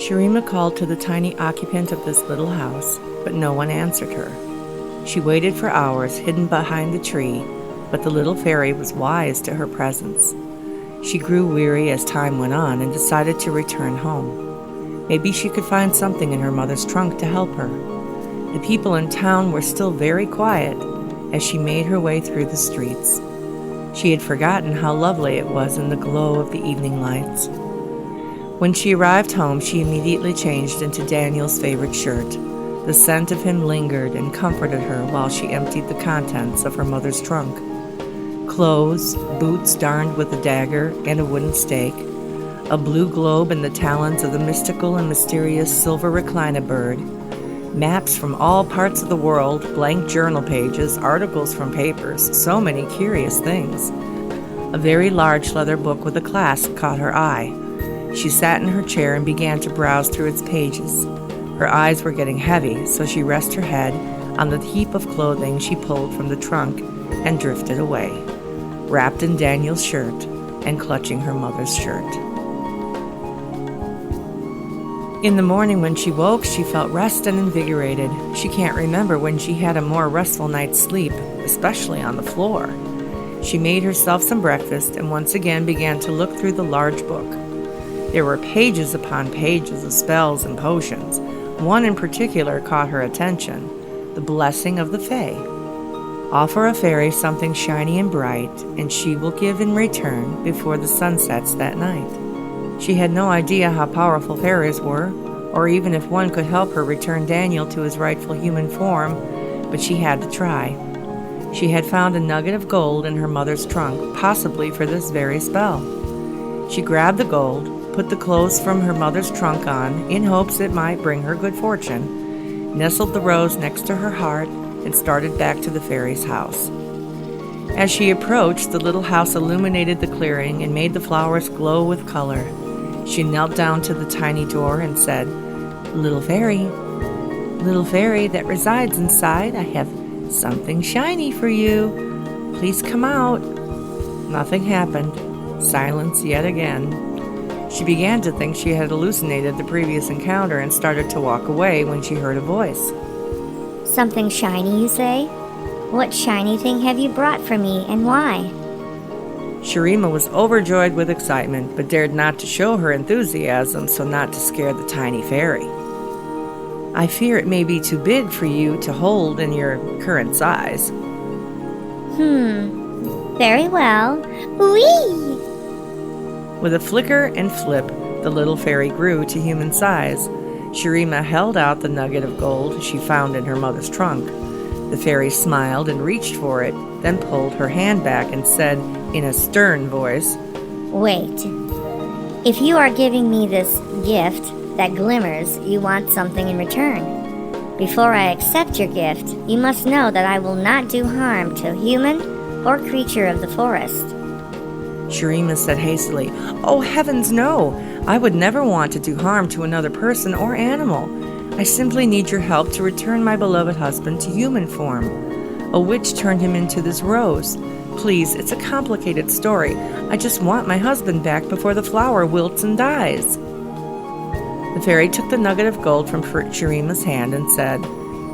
Sharima called to the tiny occupant of this little house, but no one answered her. She waited for hours, hidden behind the tree, but the little fairy was wise to her presence. She grew weary as time went on and decided to return home. Maybe she could find something in her mother's trunk to help her. The people in town were still very quiet as she made her way through the streets. She had forgotten how lovely it was in the glow of the evening lights. When she arrived home, she immediately changed into Daniel's favorite shirt. The scent of him lingered and comforted her while she emptied the contents of her mother's trunk. Clothes, boots darned with a dagger and a wooden stake, a blue globe in the talons of the mystical and mysterious silver recliner bird, maps from all parts of the world, blank journal pages, articles from papers, so many curious things. A very large leather book with a clasp caught her eye. She sat in her chair and began to browse through its pages. Her eyes were getting heavy, so she rested her head on the heap of clothing she pulled from the trunk and drifted away, wrapped in Daniel's shirt and clutching her mother's shirt. In the morning when she woke, she felt rested and invigorated. She can't remember when she had a more restful night's sleep, especially on the floor. She made herself some breakfast and once again began to look through the large book. There were pages upon pages of spells and potions. One in particular caught her attention, the blessing of the Fae. Offer a fairy something shiny and bright, and she will give in return before the sun sets that night. She had no idea how powerful fairies were, or even if one could help her return Daniel to his rightful human form, but she had to try. She had found a nugget of gold in her mother's trunk, possibly for this very spell. She grabbed the gold, put the clothes from her mother's trunk on, in hopes it might bring her good fortune, nestled the rose next to her heart, and started back to the fairy's house. As she approached, the little house illuminated the clearing and made the flowers glow with color. She knelt down to the tiny door and said, little fairy that resides inside, I have something shiny for you. Please come out." Nothing happened. Silence yet again. She began to think she had hallucinated the previous encounter and started to walk away when she heard a voice. "Something shiny, you say? What shiny thing have you brought for me, and why?" Sharima was overjoyed with excitement, but dared not to show her enthusiasm so not to scare the tiny fairy. "I fear it may be too big for you to hold in your current size." Very well. Whee! With a flicker and flip, the little fairy grew to human size. Sharima held out the nugget of gold she found in her mother's trunk. The fairy smiled and reached for it, then pulled her hand back and said in a stern voice, "Wait. If you are giving me this gift that glimmers, you want something in return. Before I accept your gift, you must know that I will not do harm to human or creature of the forest." Sharima said hastily, "Oh, heavens, no! I would never want to do harm to another person or animal. I simply need your help to return my beloved husband to human form. A witch turned him into this rose. Please, it's a complicated story. I just want my husband back before the flower wilts and dies." The fairy took the nugget of gold from Sharima's hand and said,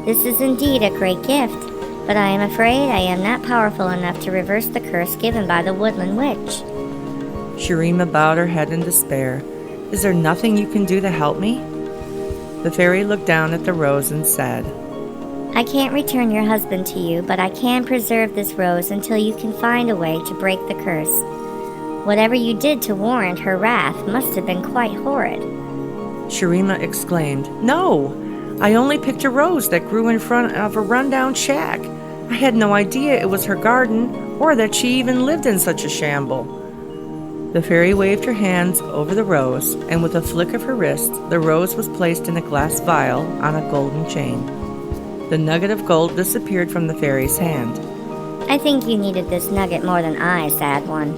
"This is indeed a great gift, but I am afraid I am not powerful enough to reverse the curse given by the woodland witch." Sharima bowed her head in despair. "Is there nothing you can do to help me?" The fairy looked down at the rose and said, "I can't return your husband to you, but I can preserve this rose until you can find a way to break the curse. Whatever you did to warrant her wrath must have been quite horrid." Sharima exclaimed, "No! I only picked a rose that grew in front of a rundown shack. I had no idea it was her garden or that she even lived in such a shamble." The fairy waved her hands over the rose, and with a flick of her wrist, the rose was placed in a glass vial on a golden chain. The nugget of gold disappeared from the fairy's hand. "I think you needed this nugget more than I, sad one.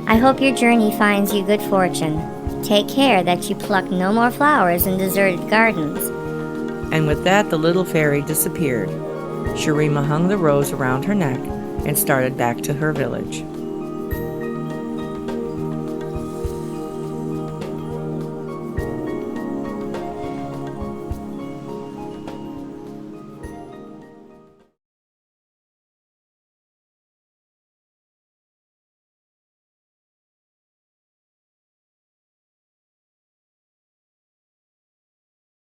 I hope your journey finds you good fortune. Take care that you pluck no more flowers in deserted gardens." And with that, the little fairy disappeared. Sharima hung the rose around her neck and started back to her village.